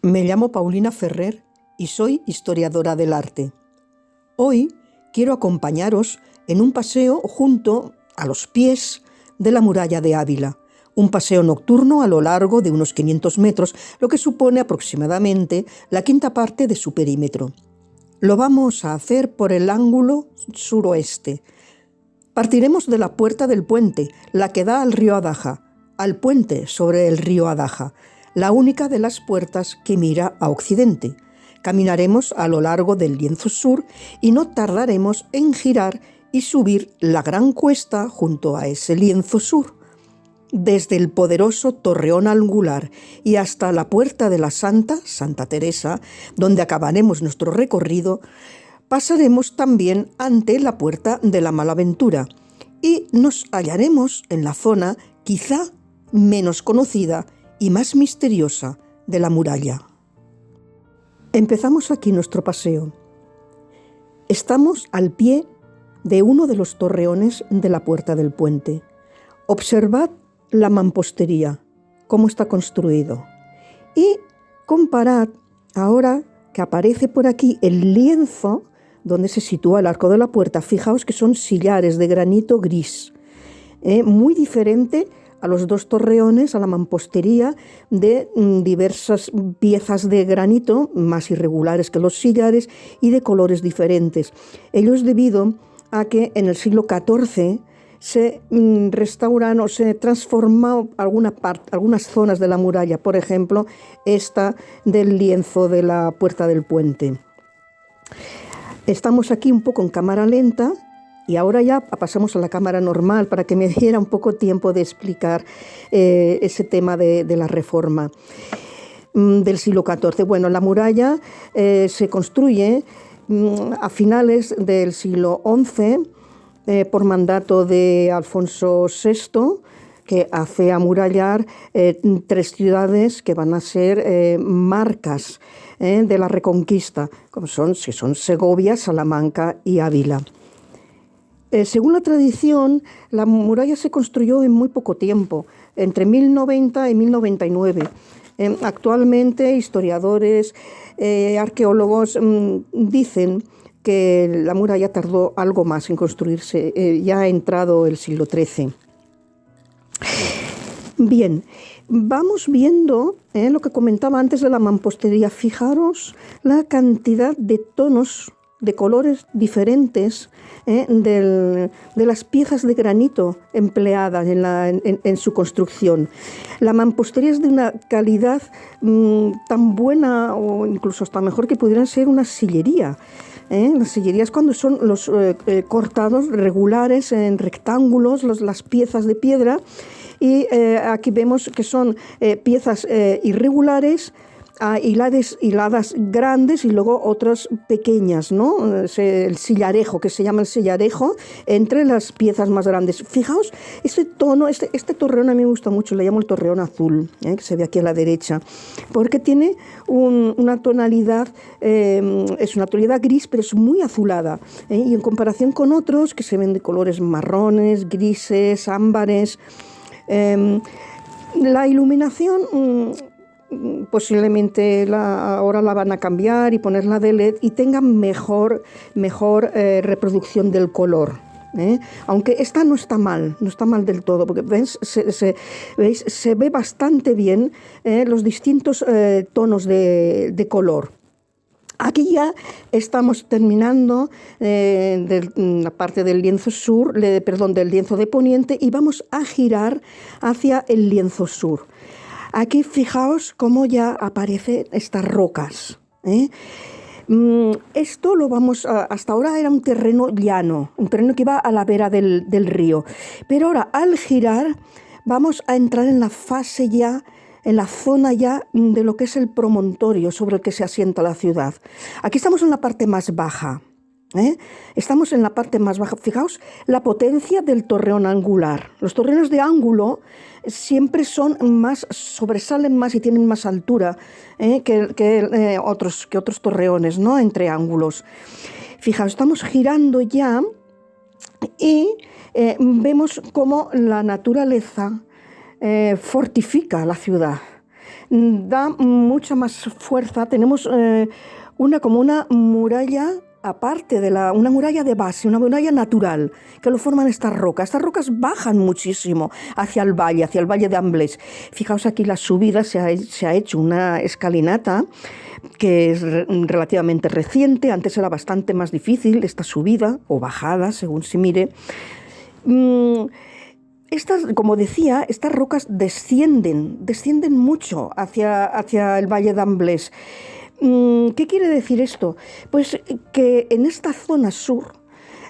Me llamo Paulina Ferrer y soy historiadora del arte. Hoy quiero acompañaros en un paseo junto a los pies de la muralla de Ávila, un paseo nocturno a lo largo de unos 500 metros, lo que supone aproximadamente la quinta parte de su perímetro. Lo vamos a hacer por el ángulo suroeste. Partiremos de la Puerta del Puente, la que da al río Adaja, al puente sobre el río Adaja, la única de las puertas que mira a occidente. Caminaremos a lo largo del lienzo sur y no tardaremos en girar y subir la gran cuesta junto a ese lienzo sur. Desde el poderoso torreón angular y hasta la Puerta de la Santa Teresa, donde acabaremos nuestro recorrido, pasaremos también ante la Puerta de la Malaventura y nos hallaremos en la zona quizá menos conocida y más misteriosa de la muralla. Empezamos aquí nuestro paseo. Estamos al pie de uno de los torreones de la Puerta del Puente. Observad la mampostería, cómo está construido. Y comparad ahora que aparece por aquí el lienzo donde se sitúa el arco de la puerta. Fijaos que son sillares de granito gris, muy diferente a los dos torreones, a la mampostería, de diversas piezas de granito, más irregulares que los sillares y de colores diferentes. Ello es debido a que en el siglo XIV se restauraron o se transformó algunas zonas de la muralla, por ejemplo, esta del lienzo de la Puerta del Puente. Estamos aquí un poco en cámara lenta y ahora ya pasamos a la cámara normal para que me diera un poco tiempo de explicar ese tema de la reforma del siglo XIV. Bueno, la muralla se construye a finales del siglo XI por mandato de Alfonso VI, que hace amurallar 3 ciudades que van a ser marcas de la Reconquista, como son Segovia, Salamanca y Ávila. Según la tradición, la muralla se construyó en muy poco tiempo, entre 1090 y 1099. Actualmente, historiadores, arqueólogos dicen que la muralla tardó algo más en construirse, ya ha entrado el siglo XIII. Bien, vamos viendo lo que comentaba antes de la mampostería. Fijaros la cantidad de tonos, de colores diferentes de las piezas de granito empleadas en su construcción. La mampostería es de una calidad tan buena o incluso hasta mejor que pudieran ser una sillería. Las sillerías cuando son los cortados regulares en rectángulos, las piezas de piedra, y aquí vemos que son piezas irregulares, hiladas grandes y luego otras pequeñas, ¿no? El sillarejo, que se llama el sillarejo, entre las piezas más grandes. Fijaos, este tono, este torreón a mí me gusta mucho, le llamo el torreón azul, que se ve aquí a la derecha, porque tiene una tonalidad, es una tonalidad gris, pero es muy azulada, y en comparación con otros que se ven de colores marrones, grises, ámbares. La iluminación posiblemente ahora la van a cambiar y ponerla de LED y tenga mejor reproducción del color. Aunque esta no está mal del todo, porque ¿veis? Se ve bastante bien los distintos tonos de color. Aquí ya estamos terminando la parte del lienzo del lienzo de poniente, y vamos a girar hacia el lienzo sur. Aquí fijaos cómo ya aparecen estas rocas. Esto hasta ahora era un terreno llano, un terreno que iba a la vera del río. Pero ahora, al girar, vamos a entrar en la fase ya, en la zona ya de lo que es el promontorio sobre el que se asienta la ciudad. Aquí estamos en la parte más baja. Estamos en la parte más baja. Fijaos la potencia del torreón angular. Los torreones de ángulo siempre sobresalen más y tienen más altura que otros torreones, ¿no? Entre ángulos. Fijaos, estamos girando ya y vemos cómo la naturaleza fortifica la ciudad. da mucha más fuerza. Tenemos como una muralla aparte una muralla de base, una muralla natural, que lo forman estas rocas. Estas rocas bajan muchísimo hacia el valle de Amblés. Fijaos aquí la subida, se ha hecho una escalinata que es relativamente reciente. Antes era bastante más difícil esta subida o bajada, según se mire. Como decía, estas rocas descienden mucho hacia el valle de Amblés. ¿Qué quiere decir esto? Pues que en esta zona sur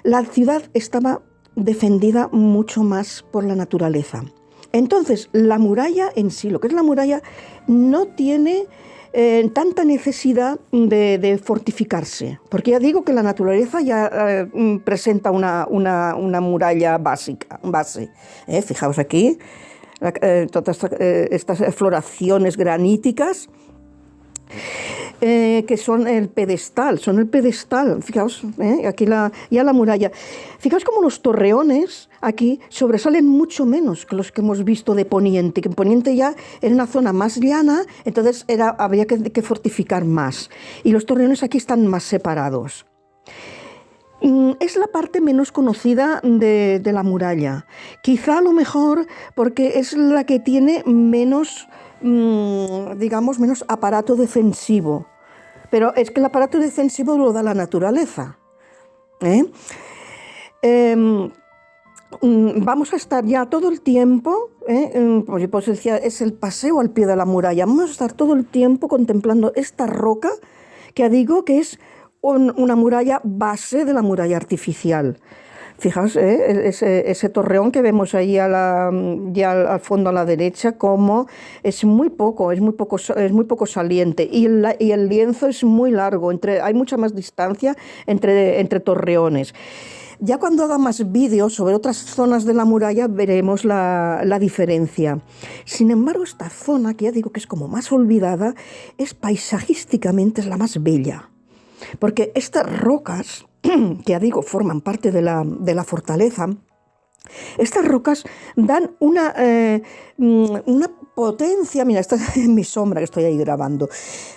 la ciudad estaba defendida mucho más por la naturaleza. Entonces, la muralla en sí, lo que es la muralla, no tiene tanta necesidad de fortificarse, porque ya digo que la naturaleza ya presenta una muralla base. Fijaos aquí, todas estas floraciones graníticas, que son el pedestal, fijaos, aquí ya la muralla. Fijaos cómo los torreones aquí sobresalen mucho menos que los que hemos visto de Poniente, que en Poniente ya era una zona más llana, entonces habría que fortificar más, y los torreones aquí están más separados. Es la parte menos conocida de la muralla, quizá a lo mejor porque es la que tiene menos aparato defensivo. Pero es que el aparato defensivo lo da la naturaleza. Vamos a estar ya todo el tiempo, pues decía, es el paseo al pie de la muralla. Vamos a estar todo el tiempo contemplando esta roca, que digo que es una muralla base de la muralla artificial. Fijaos, ese torreón que vemos ahí ya al fondo a la derecha, como es muy poco saliente, y el lienzo es muy largo, hay mucha más distancia entre torreones. Ya cuando haga más vídeos sobre otras zonas de la muralla veremos la diferencia. Sin embargo, esta zona, que ya digo que es como más olvidada, paisajísticamente es la más bella, porque estas rocas, que ya digo, forman parte de la fortaleza, estas rocas dan una potencia, mira, esta es mi sombra que estoy ahí grabando,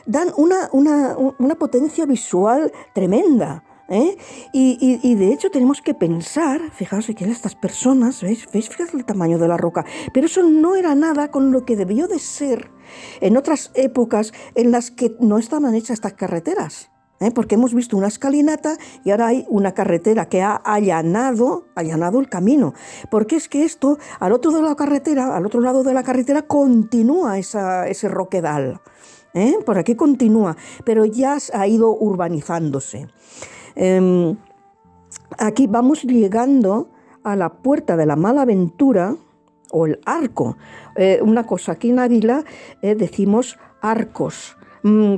dan una potencia visual tremenda. Y de hecho tenemos que pensar, fijaos aquí en estas personas, ¿veis? Fíjate el tamaño de la roca, pero eso no era nada con lo que debió de ser en otras épocas en las que no estaban hechas estas carreteras. Porque hemos visto una escalinata y ahora hay una carretera que ha allanado el camino. Porque es que esto, al otro lado de la carretera, continúa ese roquedal. Por aquí continúa, pero ya ha ido urbanizándose. Aquí vamos llegando a la puerta de la Malaventura, o el arco. Una cosa, aquí en Ávila decimos arcos,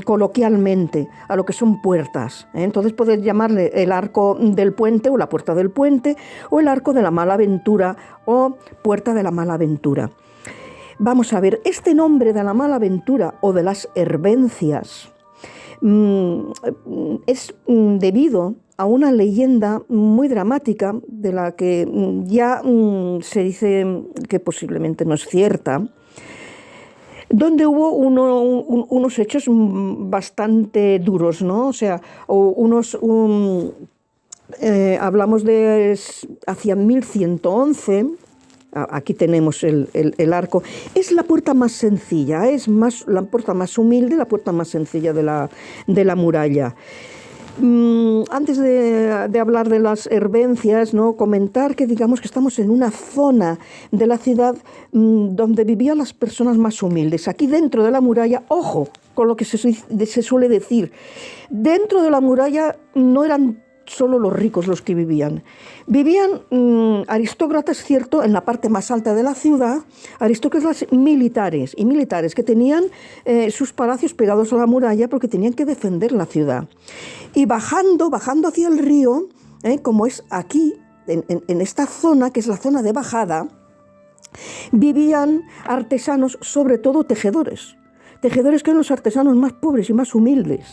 coloquialmente, a lo que son puertas. Entonces puedes llamarle el arco del puente o la puerta del puente, o el arco de la Malaventura o puerta de la Malaventura. Vamos a ver, este nombre de la Malaventura o de las Hervencias es debido a una leyenda muy dramática de la que ya se dice que posiblemente no es cierta, donde hubo unos hechos bastante duros, ¿no? O sea, hablamos de hacia 1111, aquí tenemos el arco, es la puerta más sencilla, es la puerta más humilde, la puerta más sencilla de la muralla. Antes de hablar de las Hervencias, ¿no? Comentar que digamos que estamos en una zona de la ciudad donde vivían las personas más humildes. Aquí dentro de la muralla, ojo con lo que se suele decir, dentro de la muralla no eran solo los ricos los que vivían. Vivían aristócratas, cierto, en la parte más alta de la ciudad, aristócratas militares que tenían sus palacios pegados a la muralla porque tenían que defender la ciudad. Y bajando hacia el río, como es aquí, en esta zona, que es la zona de bajada, vivían artesanos, sobre todo tejedores que eran los artesanos más pobres y más humildes,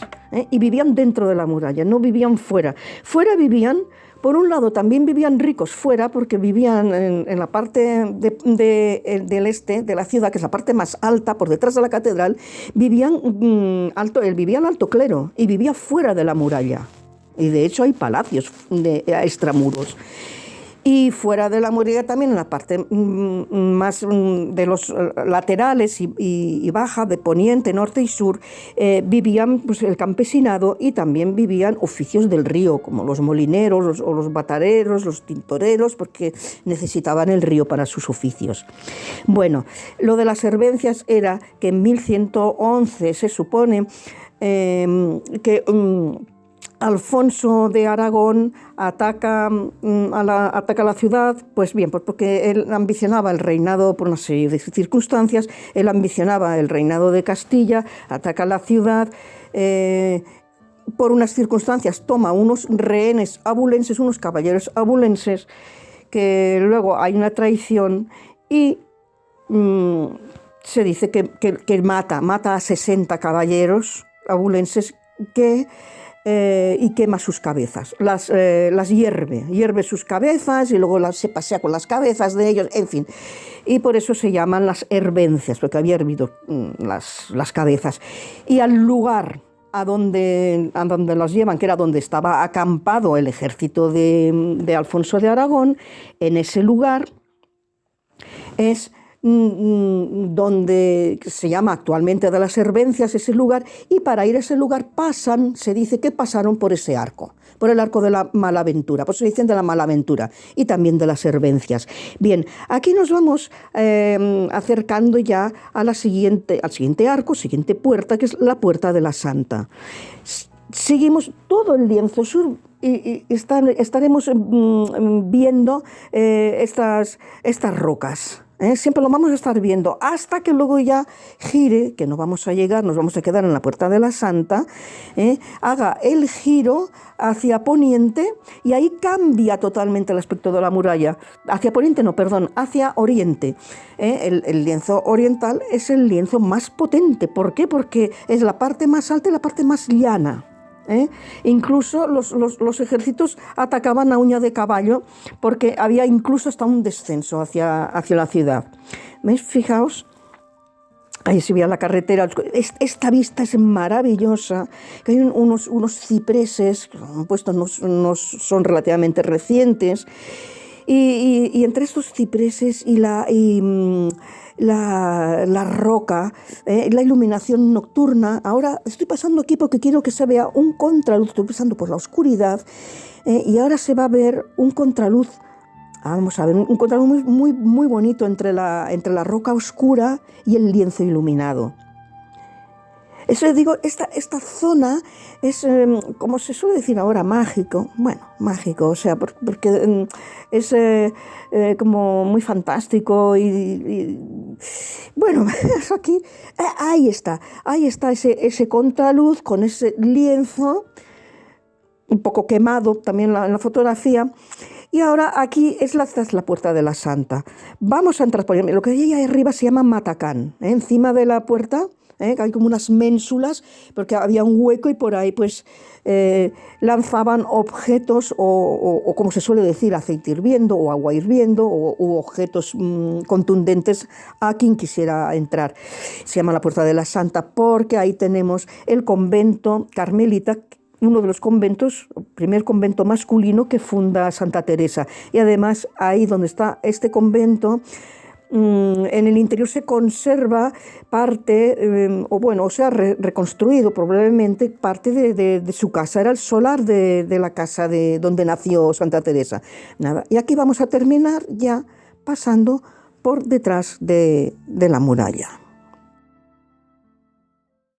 y vivían dentro de la muralla, no vivían fuera. Fuera vivían Por un lado, también vivían ricos fuera, porque vivían en la parte del este de la ciudad, que es la parte más alta, por detrás de la catedral, él vivía al alto clero y vivía fuera de la muralla. Y de hecho hay palacios a extramuros. Y fuera de la muralla también, en la parte más de los laterales y baja, de poniente, norte y sur, vivían pues, el campesinado, y también vivían oficios del río, como los molineros o los batareros, los tintoreros, porque necesitaban el río para sus oficios. Bueno, lo de las servencias era que en 1111 se supone que Alfonso de Aragón ataca la ciudad, pues bien, pues porque él ambicionaba el reinado por una serie de circunstancias, él ambicionaba el reinado de Castilla, ataca la ciudad, por unas circunstancias toma unos rehenes abulenses, unos caballeros abulenses, que luego hay una traición y se dice que mata a 60 caballeros abulenses y quema sus cabezas, las hierve sus cabezas y luego se pasea con las cabezas de ellos, en fin. Y por eso se llaman las hervencias, porque había hervido las cabezas. Y al lugar a donde los llevan, que era donde estaba acampado el ejército de Alfonso de Aragón, en ese lugar es donde se llama actualmente de las Hervencias ese lugar, y para ir a ese lugar se dice que pasaron por ese arco, por el arco de la Malaventura, por eso dicen de la Malaventura, y también de las Hervencias. Bien, aquí nos vamos acercando ya al siguiente arco, siguiente puerta, que es la Puerta de la Santa. Seguimos todo el lienzo sur y estaremos viendo estas rocas. Siempre lo vamos a estar viendo hasta que luego ya gire, que no vamos a llegar, nos vamos a quedar en la Puerta de la Santa, haga el giro hacia poniente, y ahí cambia totalmente el aspecto de la muralla. Hacia poniente no, perdón, hacia oriente. El lienzo oriental es el lienzo más potente. ¿Por qué? Porque es la parte más alta y la parte más llana. Incluso los ejércitos atacaban a uña de caballo, porque había incluso hasta un descenso hacia la ciudad. ¿Veis? Fijaos, ahí se veía la carretera. Esta vista es maravillosa, que hay unos cipreses, que han puesto, no son relativamente recientes, y entre estos cipreses y la roca, la iluminación nocturna. Ahora estoy pasando aquí porque quiero que se vea un contraluz, estoy pasando por la oscuridad, y ahora se va a ver un contraluz. Vamos a ver, un contraluz muy, muy bonito entre la roca oscura y el lienzo iluminado. Eso digo, esta zona es, como se suele decir ahora, mágico. Bueno, mágico, o sea, porque es como muy fantástico y bueno, aquí, ahí está ese contraluz con ese lienzo, un poco quemado también en la fotografía. Y ahora aquí esta es la Puerta de la Santa. Vamos a entrar por ahí. Lo que hay ahí arriba se llama matacán, encima de la puerta. Hay como unas ménsulas, porque había un hueco y por ahí pues lanzaban objetos o como se suele decir, aceite hirviendo o agua hirviendo o objetos contundentes a quien quisiera entrar. Se llama la Puerta de la Santa porque ahí tenemos el convento carmelita, uno de los conventos, primer convento masculino que funda Santa Teresa. Y además ahí donde está este convento, en el interior se conserva parte, o se ha reconstruido probablemente parte de su casa. Era el solar de la casa de donde nació Santa Teresa. Nada. Y aquí vamos a terminar ya pasando por detrás de la muralla.